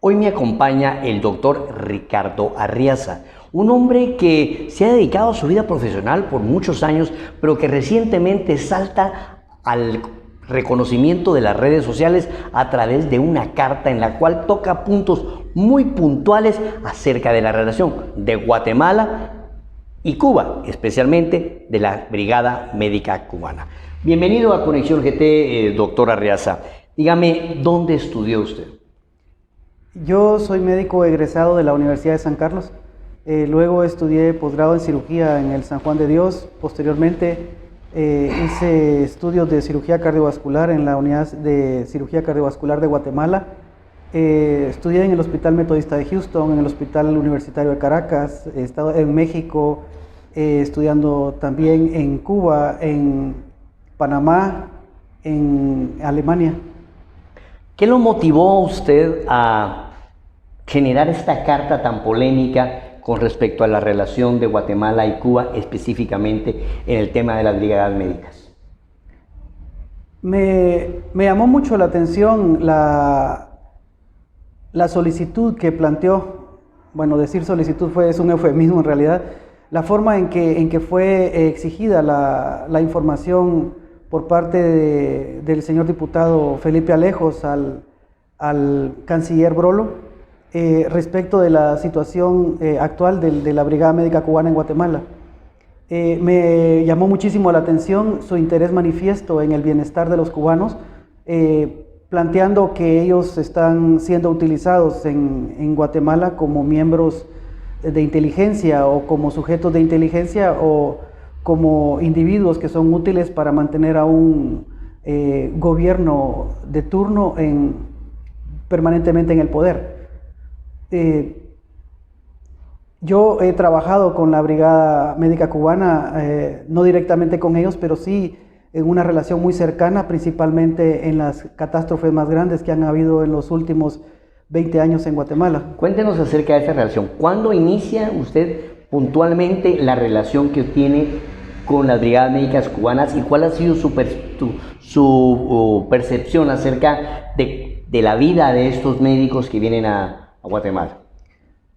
Hoy me acompaña el doctor Ricardo Arriaza, un hombre que se ha dedicado a su vida profesional por muchos años, pero que recientemente salta al reconocimiento de las redes sociales a través de una carta en la cual toca puntos muy puntuales acerca de la relación de Guatemala y Cuba, especialmente de la Brigada Médica Cubana. Bienvenido a Conexión GT, doctor Arriaza. Dígame, ¿dónde estudió usted? Yo soy médico egresado de la Universidad de San Carlos. Luego estudié posgrado en cirugía en el San Juan de Dios. Posteriormente hice estudios de cirugía cardiovascular en la Unidad de Cirugía Cardiovascular de Guatemala. Estudié en el Hospital Metodista de Houston, en el Hospital Universitario de Caracas. He estado en México, estudiando también en Cuba, en Panamá, en Alemania. ¿Qué lo motivó a usted a generar esta carta tan polémica con respecto a la relación de Guatemala y Cuba, específicamente en el tema de las brigadas médicas? Me llamó mucho la atención la solicitud que planteó. Bueno, decir solicitud es un eufemismo en realidad. La forma en que fue exigida la información por parte del señor diputado Felipe Alejos al canciller Brolo respecto de la situación actual de la Brigada Médica Cubana en Guatemala. Me llamó muchísimo la atención su interés manifiesto en el bienestar de los cubanos, planteando que ellos están siendo utilizados en Guatemala como miembros de inteligencia o como sujetos de inteligencia o como individuos que son útiles para mantener a un gobierno de turno permanentemente en el poder. Yo he trabajado con la Brigada Médica Cubana, no directamente con ellos, pero sí en una relación muy cercana, principalmente en las catástrofes más grandes que han habido en los últimos 20 años en Guatemala. Cuéntenos acerca de esta relación. ¿Cuándo inicia usted puntualmente la relación que tiene con las brigadas médicas cubanas y cuál ha sido su percepción acerca de la vida de estos médicos que vienen a Guatemala?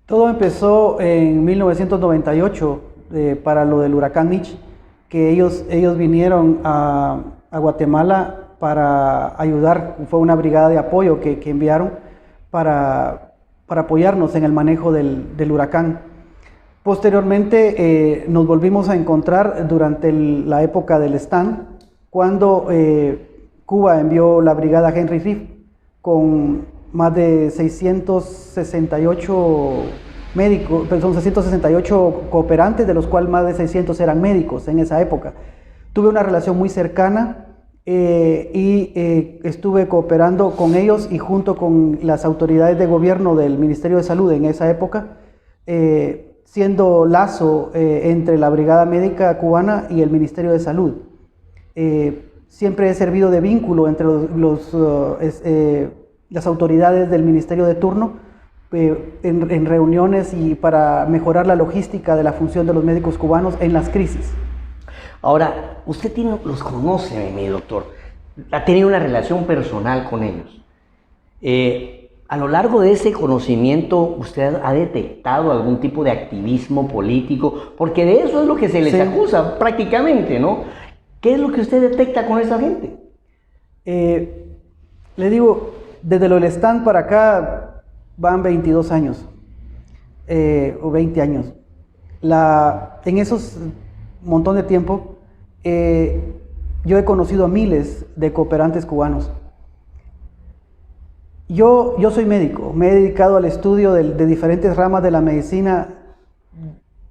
Todo empezó en 1998 para lo del huracán Mitch, que ellos vinieron a Guatemala para ayudar. Fue una brigada de apoyo que enviaron para apoyarnos en el manejo del huracán. Posteriormente nos volvimos a encontrar durante la época del STAN, cuando Cuba envió la brigada Henry Reef con más de 668 médicos, son 668 cooperantes, de los cuales más de 600 eran médicos en esa época. Tuve una relación muy cercana y estuve cooperando con ellos y junto con las autoridades de gobierno del Ministerio de Salud en esa época, siendo lazo entre la Brigada Médica Cubana y el Ministerio de Salud. Siempre he servido de vínculo entre las autoridades del Ministerio de turno en reuniones y para mejorar la logística de la función de los médicos cubanos en las crisis. Ahora, usted los conoce, mi doctor, ha tenido una relación personal con ellos. A lo largo de ese conocimiento, ¿usted ha detectado algún tipo de activismo político? Porque de eso es lo que se les acusa prácticamente, ¿no? ¿Qué es lo que usted detecta con esa gente? Le digo, desde lo del stand para acá van 22 años, o 20 años. En esos montón de tiempo, yo he conocido a miles de cooperantes cubanos. Yo soy médico, me he dedicado al estudio de diferentes ramas de la medicina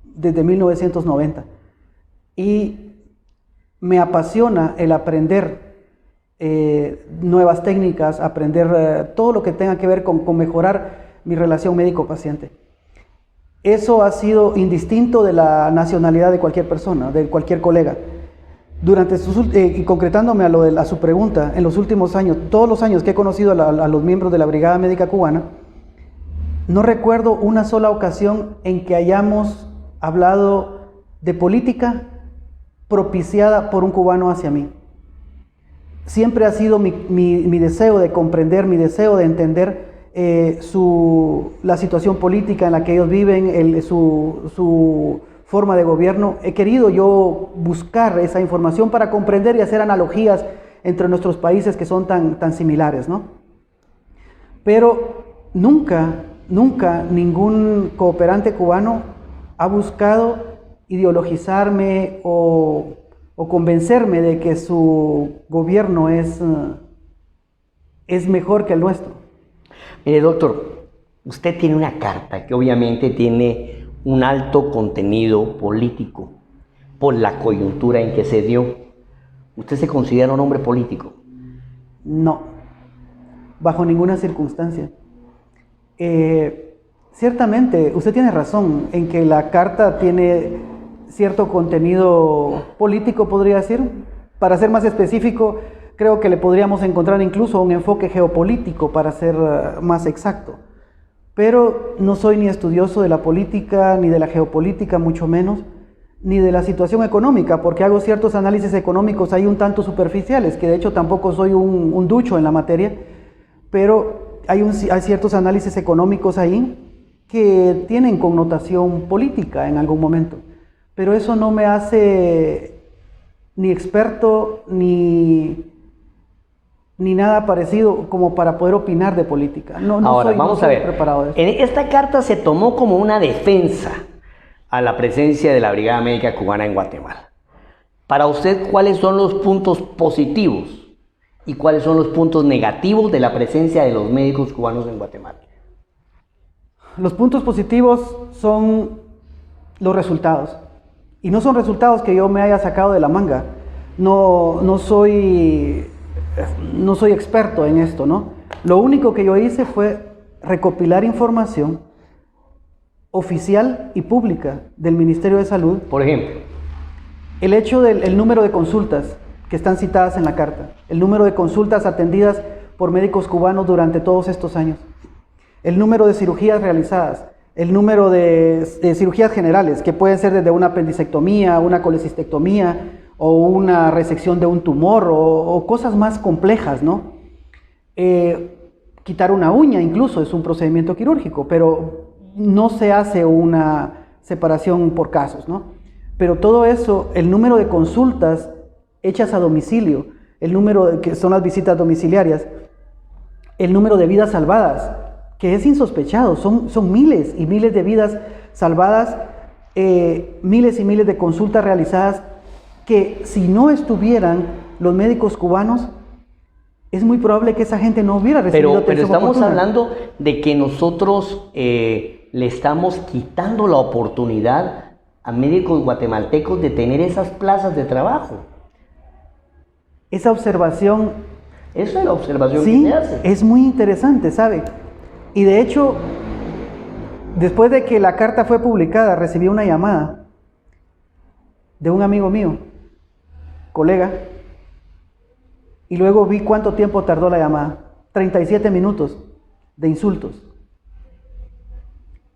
desde 1990 y me apasiona el aprender nuevas técnicas, aprender todo lo que tenga que ver con mejorar mi relación médico-paciente. Eso ha sido indistinto de la nacionalidad de cualquier persona, de cualquier colega. Y concretándome a su pregunta, en los últimos años, todos los años que he conocido a los miembros de la Brigada Médica Cubana, no recuerdo una sola ocasión en que hayamos hablado de política propiciada por un cubano hacia mí. Siempre ha sido mi deseo de comprender, mi deseo de entender la situación política en la que ellos viven, su forma de gobierno. He querido yo buscar esa información para comprender y hacer analogías entre nuestros países que son tan similares, ¿no? Pero nunca ningún cooperante cubano ha buscado ideologizarme o convencerme de que su gobierno es mejor que el nuestro. Mire, doctor, usted tiene una carta que obviamente tiene un alto contenido político por la coyuntura en que se dio. ¿Usted se considera un hombre político? No, bajo ninguna circunstancia. Ciertamente, usted tiene razón en que la carta tiene cierto contenido político, podría decir. Para ser más específico, creo que le podríamos encontrar incluso un enfoque geopolítico, para ser más exacto. Pero no soy ni estudioso de la política, ni de la geopolítica, mucho menos, ni de la situación económica, porque hago ciertos análisis económicos ahí un tanto superficiales, que de hecho tampoco soy un ducho en la materia, pero hay ciertos análisis económicos ahí que tienen connotación política en algún momento. Pero eso no me hace ni experto ni nada parecido como para poder opinar de política. Ahora, vamos a ver. Preparado de eso. Esta carta se tomó como una defensa a la presencia de la Brigada Médica Cubana en Guatemala. Para usted, ¿cuáles son los puntos positivos y cuáles son los puntos negativos de la presencia de los médicos cubanos en Guatemala? Los puntos positivos son los resultados. Y no son resultados que yo me haya sacado de la manga. No soy experto en esto, ¿no? Lo único que yo hice fue recopilar información oficial y pública del Ministerio de Salud. Por ejemplo, el hecho del número de consultas que están citadas en la carta, el número de consultas atendidas por médicos cubanos durante todos estos años, el número de cirugías realizadas, el número de cirugías generales, que pueden ser desde una apendicectomía, una colecistectomía, o una resección de un tumor, o cosas más complejas, ¿no? Quitar una uña incluso es un procedimiento quirúrgico, pero no se hace una separación por casos, ¿no? Pero todo eso, el número de consultas hechas a domicilio, el número que son las visitas domiciliarias, el número de vidas salvadas, que es insospechado, son miles y miles de vidas salvadas, miles y miles de consultas realizadas, que si no estuvieran los médicos cubanos, es muy probable que esa gente no hubiera recibido atención pero estamos oportuna. hablando de que nosotros le estamos quitando la oportunidad a médicos guatemaltecos de tener esas plazas de trabajo. Esa observación... Esa es la observación sí, que se hace. es muy interesante, ¿sabe? Y de hecho, después de que la carta fue publicada, recibí una llamada de un amigo mío, colega, y luego vi cuánto tiempo tardó la llamada. 37 minutos de insultos,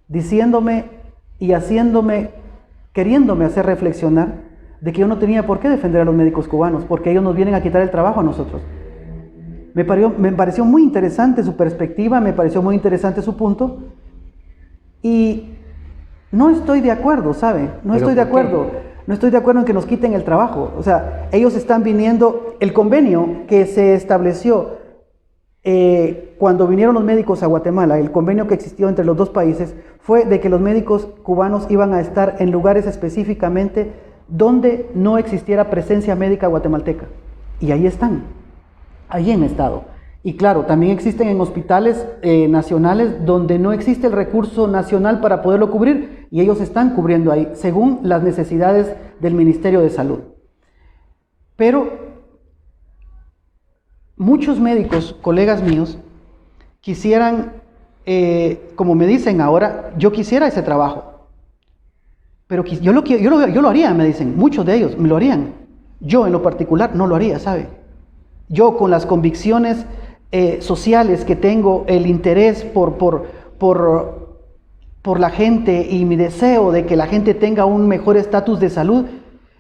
diciéndome y haciéndome, queriéndome hacer reflexionar de que yo no tenía por qué defender a los médicos cubanos, porque ellos nos vienen a quitar el trabajo a nosotros. Me pareció muy interesante su perspectiva, me pareció muy interesante su punto, y no estoy de acuerdo, ¿sabe? No estoy de acuerdo. No estoy de acuerdo en que nos quiten el trabajo. O sea, ellos están viniendo, el convenio que se estableció cuando vinieron los médicos a Guatemala, el convenio que existió entre los dos países, fue de que los médicos cubanos iban a estar en lugares específicamente donde no existiera presencia médica guatemalteca. Y ahí están, ahí han estado. Y claro, también existen en hospitales nacionales donde no existe el recurso nacional para poderlo cubrir, y ellos están cubriendo ahí, según las necesidades del Ministerio de Salud. Pero muchos médicos, colegas míos, quisieran, como me dicen ahora, yo quisiera ese trabajo. Pero yo lo haría, me dicen, muchos de ellos me lo harían. Yo en lo particular no lo haría, ¿sabe? Yo con las convicciones sociales que tengo, el interés por la gente y mi deseo de que la gente tenga un mejor estatus de salud,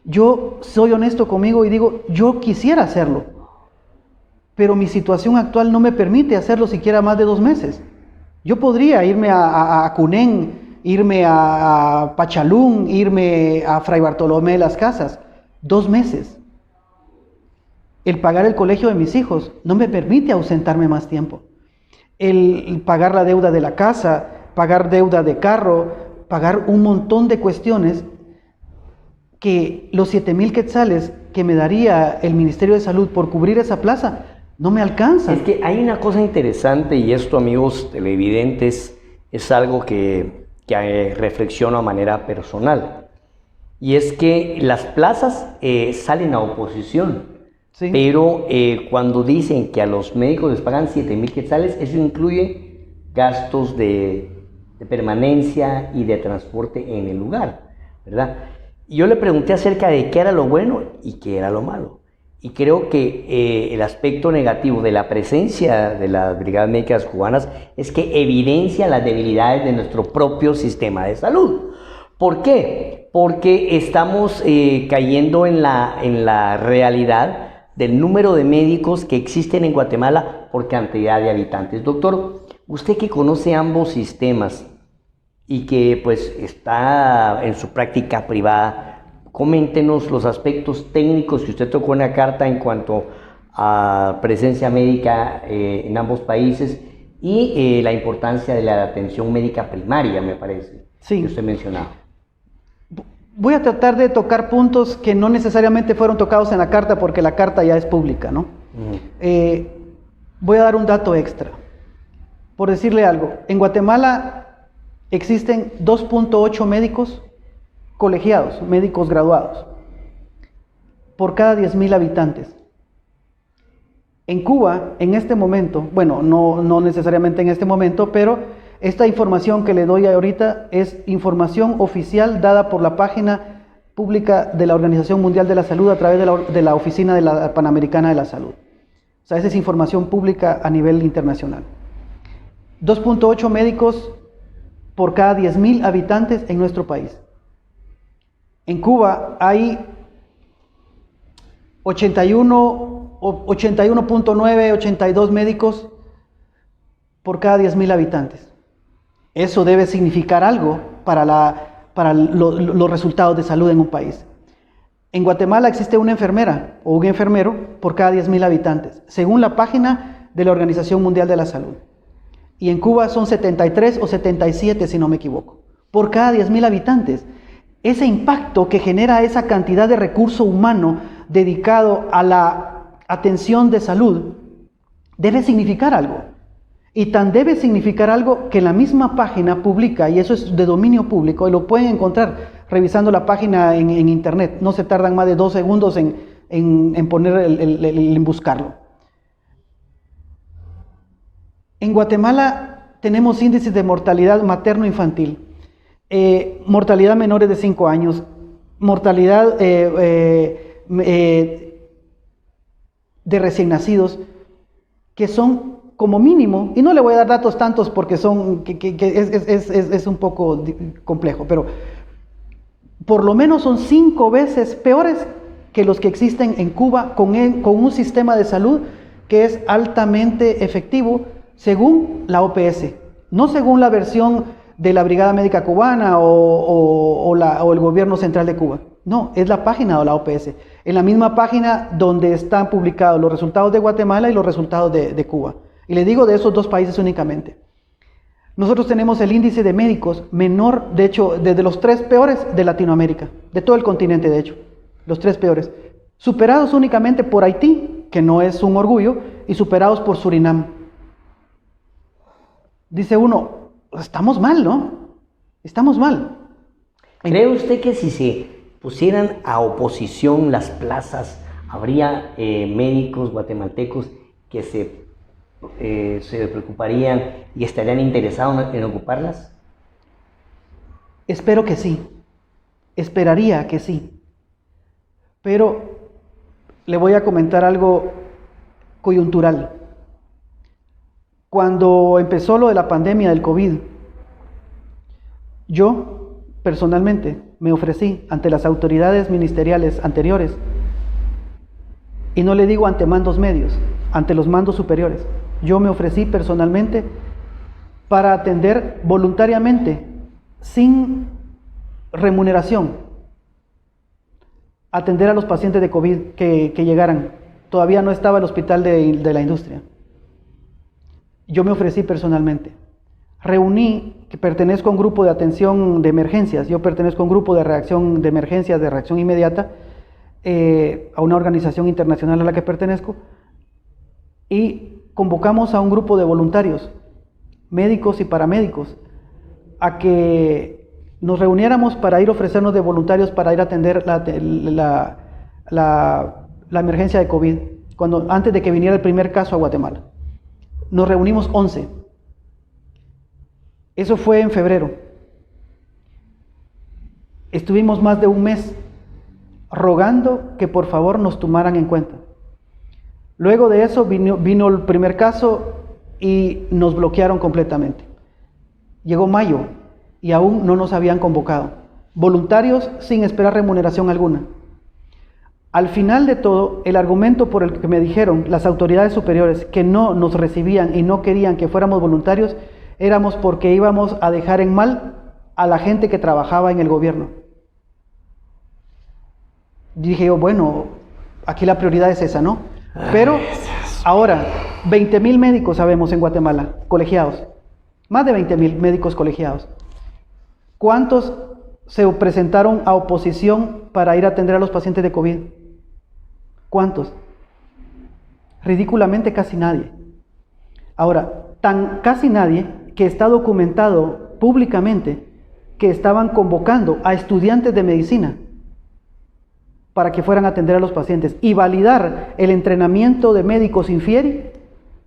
yo soy honesto conmigo y digo, yo quisiera hacerlo, pero mi situación actual no me permite hacerlo siquiera más de 2 meses. Yo podría irme a Cunén, irme a Pachalún, irme a Fray Bartolomé de las Casas, 2 meses. El pagar el colegio de mis hijos no me permite ausentarme más tiempo. El pagar la deuda de la casa, pagar deuda de carro, pagar un montón de cuestiones que los 7,000 quetzales que me daría el Ministerio de Salud por cubrir esa plaza no me alcanzan. Es que hay una cosa interesante, y esto, amigos televidentes, es algo que reflexiono a manera personal. Y es que las plazas salen a oposición. Sí. Pero cuando dicen que a los médicos les pagan 7,000 quetzales, eso incluye gastos de permanencia y de transporte en el lugar, ¿verdad? Y yo le pregunté acerca de qué era lo bueno y qué era lo malo. Y creo que el aspecto negativo de la presencia de las brigadas médicas cubanas es que evidencia las debilidades de nuestro propio sistema de salud. ¿Por qué? Porque estamos cayendo en la realidad del número de médicos que existen en Guatemala por cantidad de habitantes. Doctor, usted que conoce ambos sistemas y que pues está en su práctica privada, coméntenos los aspectos técnicos que usted tocó en la carta en cuanto a presencia médica en ambos países y la importancia de la atención médica primaria, me parece, sí, que usted mencionaba. Voy a tratar de tocar puntos que no necesariamente fueron tocados en la carta porque la carta ya es pública, ¿no? Voy a dar un dato extra. Por decirle algo, en Guatemala existen 2.8 médicos colegiados, médicos graduados, por cada 10,000 habitantes. En Cuba, en este momento, bueno, no necesariamente en este momento, pero esta información que le doy ahorita es información oficial dada por la página pública de la Organización Mundial de la Salud a través de la Oficina de la Panamericana de la Salud. O sea, esa es información pública a nivel internacional. 2.8 médicos por cada 10,000 habitantes en nuestro país. En Cuba hay 81.9, 82 médicos por cada 10,000 habitantes. Eso debe significar algo para los resultados de salud en un país. En Guatemala existe una enfermera o un enfermero por cada 10,000 habitantes, según la página de la Organización Mundial de la Salud. Y en Cuba son 73 o 77, si no me equivoco, por cada 10,000 habitantes. Ese impacto que genera esa cantidad de recurso humano dedicado a la atención de salud debe significar algo. Y tan debe significar algo que la misma página publica, y eso es de dominio público, y lo pueden encontrar revisando la página en internet. No se tardan más de 2 segundos en poner en buscarlo. En Guatemala tenemos índices de mortalidad materno-infantil, mortalidad menores de 5 años, mortalidad de recién nacidos, que son como mínimo, y no le voy a dar datos tantos porque es un poco complejo, pero por lo menos son 5 veces peores que los que existen en Cuba con un sistema de salud que es altamente efectivo según la OPS, no según la versión de la Brigada Médica Cubana o el gobierno central de Cuba. No, es la página de la OPS, en la misma página donde están publicados los resultados de Guatemala y los resultados de Cuba. Y le digo de esos 2 países únicamente. Nosotros tenemos el índice de médicos menor, de hecho, de los 3 peores de Latinoamérica, de todo el continente, de hecho, los 3 peores, superados únicamente por Haití, que no es un orgullo, y superados por Surinam. Dice uno, estamos mal, ¿no? Estamos mal. ¿Cree usted que si se pusieran a oposición las plazas, habría médicos guatemaltecos que se preocuparían y estarían interesados en ocuparlas? Espero que sí, esperaría que sí, pero le voy a comentar algo coyuntural. Cuando empezó lo de la pandemia del COVID, yo personalmente me ofrecí ante las autoridades ministeriales anteriores, y no le digo ante mandos medios, ante los mandos superiores. Yo me ofrecí personalmente para atender voluntariamente, sin remuneración, atender a los pacientes de COVID que llegaran. Todavía no estaba el hospital de la industria. Yo me ofrecí personalmente. Reuní, que pertenezco a un grupo de atención de emergencias, yo pertenezco a un grupo de reacción de emergencias, de reacción inmediata, a una organización internacional a la que pertenezco, y convocamos a un grupo de voluntarios, médicos y paramédicos, a que nos reuniéramos para ir a ofrecernos de voluntarios para ir a atender la emergencia de COVID, antes de que viniera el primer caso a Guatemala. Nos reunimos 11. Eso fue en febrero. Estuvimos más de un mes rogando que por favor nos tomaran en cuenta. Luego de eso vino el primer caso y nos bloquearon completamente. Llegó mayo y aún no nos habían convocado. Voluntarios sin esperar remuneración alguna. Al final de todo, el argumento por el que me dijeron las autoridades superiores que no nos recibían y no querían que fuéramos voluntarios, éramos porque íbamos a dejar en mal a la gente que trabajaba en el gobierno. Dije yo, bueno, aquí la prioridad es esa, ¿no? Pero ahora, 20,000 médicos sabemos en Guatemala, colegiados. Más de 20,000 médicos colegiados. ¿Cuántos se presentaron a oposición para ir a atender a los pacientes de COVID? ¿Cuántos? Ridículamente casi nadie. Ahora, tan casi nadie que está documentado públicamente que estaban convocando a estudiantes de medicina para que fueran a atender a los pacientes y validar el entrenamiento de médicos infieri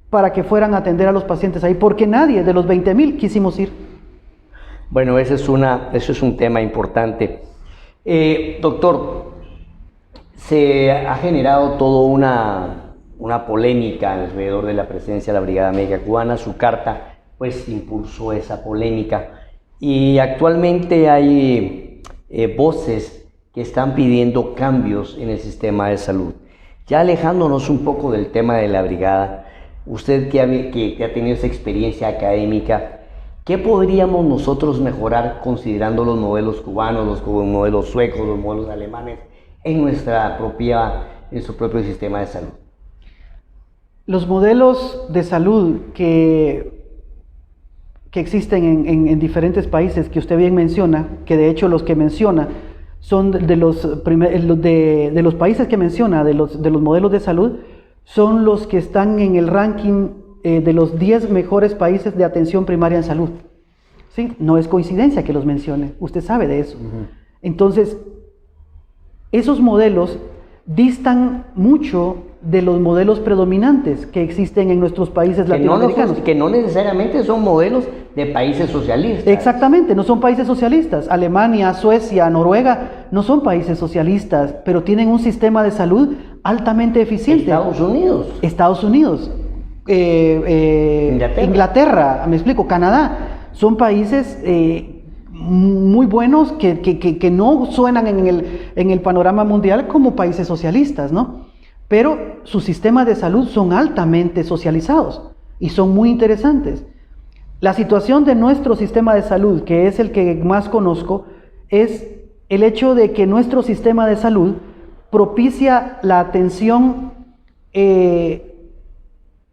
para que fueran a atender a los pacientes ahí, porque nadie de los 20,000 quisimos ir. Bueno, eso es un tema importante. Doctor, se ha generado toda una polémica alrededor de la presencia de la Brigada Médica Cubana. Su carta, pues, impulsó esa polémica. Y actualmente hay voces que están pidiendo cambios en el sistema de salud. Ya alejándonos un poco del tema de la brigada, usted que ha tenido esa experiencia académica, ¿qué podríamos nosotros mejorar considerando los modelos cubanos, los modelos suecos, los modelos alemanes en nuestro propio sistema de salud? Los modelos de salud que existen en diferentes países, que usted bien menciona, que de hecho los que menciona son de los países que menciona, de los modelos de salud, son los que están en el ranking de los 10 mejores países de atención primaria en salud. ¿Sí? No es coincidencia que los mencione, usted sabe de eso. Entonces, esos modelos distan mucho de los modelos predominantes que existen en nuestros países latinoamericanos. Que no necesariamente son modelos de países socialistas. Exactamente, no son países socialistas. Alemania, Suecia, Noruega no son países socialistas, pero tienen un sistema de salud altamente eficiente. Estados Unidos. Inglaterra, me explico, Canadá. Son países muy buenos que no suenan en el panorama mundial como países socialistas, ¿no? Pero sus sistemas de salud son altamente socializados y son muy interesantes. La situación de nuestro sistema de salud, que es el que más conozco, es el hecho de que nuestro sistema de salud propicia la atención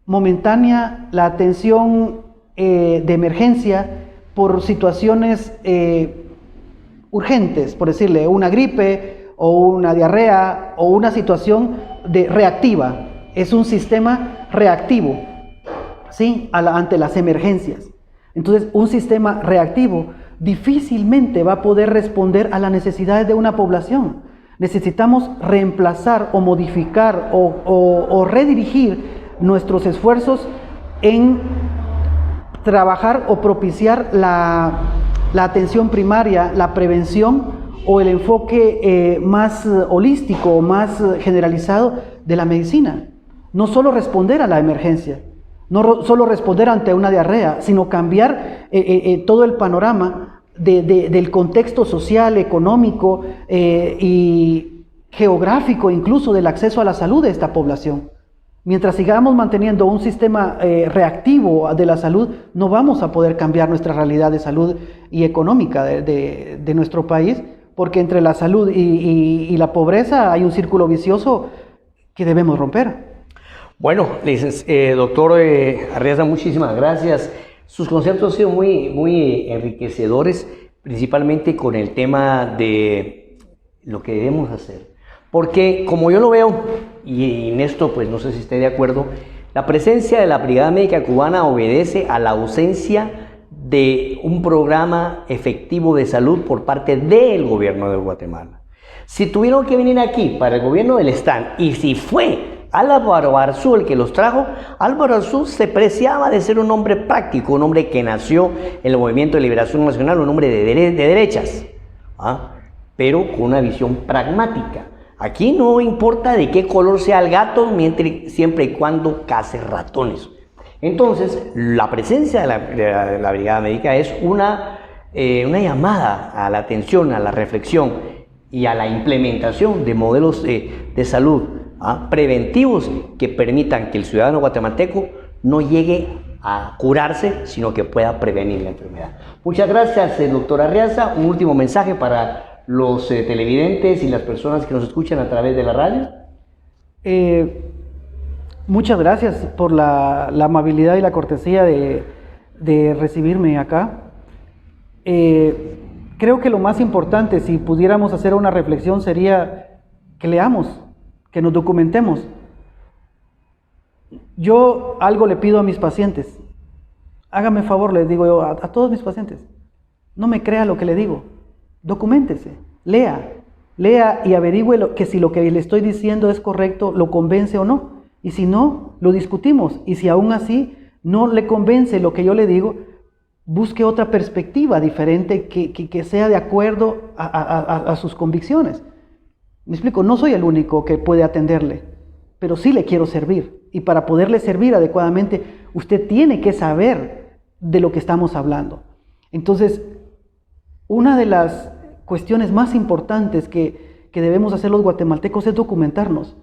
momentánea, la atención de emergencia por situaciones urgentes, por decirle, una gripe o una diarrea o una situación reactiva. Es un sistema reactivo, ¿sí? Ante las emergencias. Entonces, un sistema reactivo difícilmente va a poder responder a las necesidades de una población. Necesitamos reemplazar o modificar o redirigir nuestros esfuerzos en trabajar o propiciar la atención primaria, la prevención o el enfoque más holístico o más generalizado de la medicina. No solo responder a la emergencia, no solo responder ante una diarrea, sino cambiar todo el panorama del contexto social, económico y geográfico, incluso del acceso a la salud de esta población. Mientras sigamos manteniendo un sistema reactivo de la salud, no vamos a poder cambiar nuestra realidad de salud y económica de nuestro país, porque entre la salud y la pobreza hay un círculo vicioso que debemos romper. Bueno, doctor Arriaza, muchísimas gracias. Sus conceptos han sido muy enriquecedores, principalmente con el tema de lo que debemos hacer. Porque como yo lo veo, y en esto pues no sé si esté de acuerdo, la presencia de la Brigada Médica Cubana obedece a la ausencia de un programa efectivo de salud por parte del gobierno de Guatemala. Si tuvieron que venir aquí para el gobierno del Estado, y si fue Álvaro Arzú el que los trajo, Álvaro Arzú se preciaba de ser un hombre práctico, un hombre que nació en el Movimiento de Liberación Nacional, un hombre de derechas, pero con una visión pragmática. Aquí no importa de qué color sea el gato, siempre y cuando case ratones. Entonces, la presencia de la Brigada Médica es una llamada a la atención, a la reflexión y a la implementación de modelos de salud preventivos que permitan que el ciudadano guatemalteco no llegue a curarse, sino que pueda prevenir la enfermedad. Muchas gracias, doctor Arriaza. Un último mensaje para los televidentes y las personas que nos escuchan a través de la radio. Muchas gracias por la amabilidad y la cortesía de recibirme acá. Creo que lo más importante, si pudiéramos hacer una reflexión, sería que leamos, que nos documentemos. Yo algo le pido a mis pacientes. Hágame favor, les digo yo a todos mis pacientes. No me crea lo que le digo. Documéntese, lea y averigüe que si lo que le estoy diciendo es correcto, lo convence o no. Y si no, lo discutimos. Y si aún así no le convence lo que yo le digo, busque otra perspectiva diferente que sea de acuerdo a sus convicciones. Me explico, no soy el único que puede atenderle, pero sí le quiero servir. Y para poderle servir adecuadamente, usted tiene que saber de lo que estamos hablando. Entonces, una de las cuestiones más importantes que debemos hacer los guatemaltecos es documentarnos,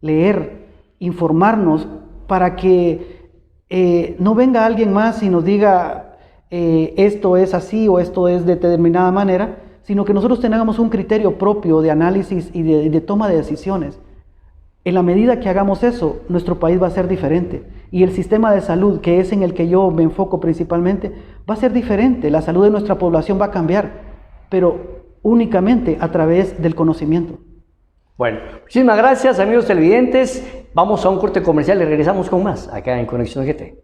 leer, informarnos, para que no venga alguien más y nos diga esto es así o esto es de determinada manera, sino que nosotros tengamos un criterio propio de análisis y de toma de decisiones. En la medida que hagamos eso, nuestro país va a ser diferente. Y el sistema de salud, que es en el que yo me enfoco principalmente, va a ser diferente. La salud de nuestra población va a cambiar, pero únicamente a través del conocimiento. Bueno, muchísimas gracias, amigos televidentes. Vamos a un corte comercial y regresamos con más acá en Conexión GT.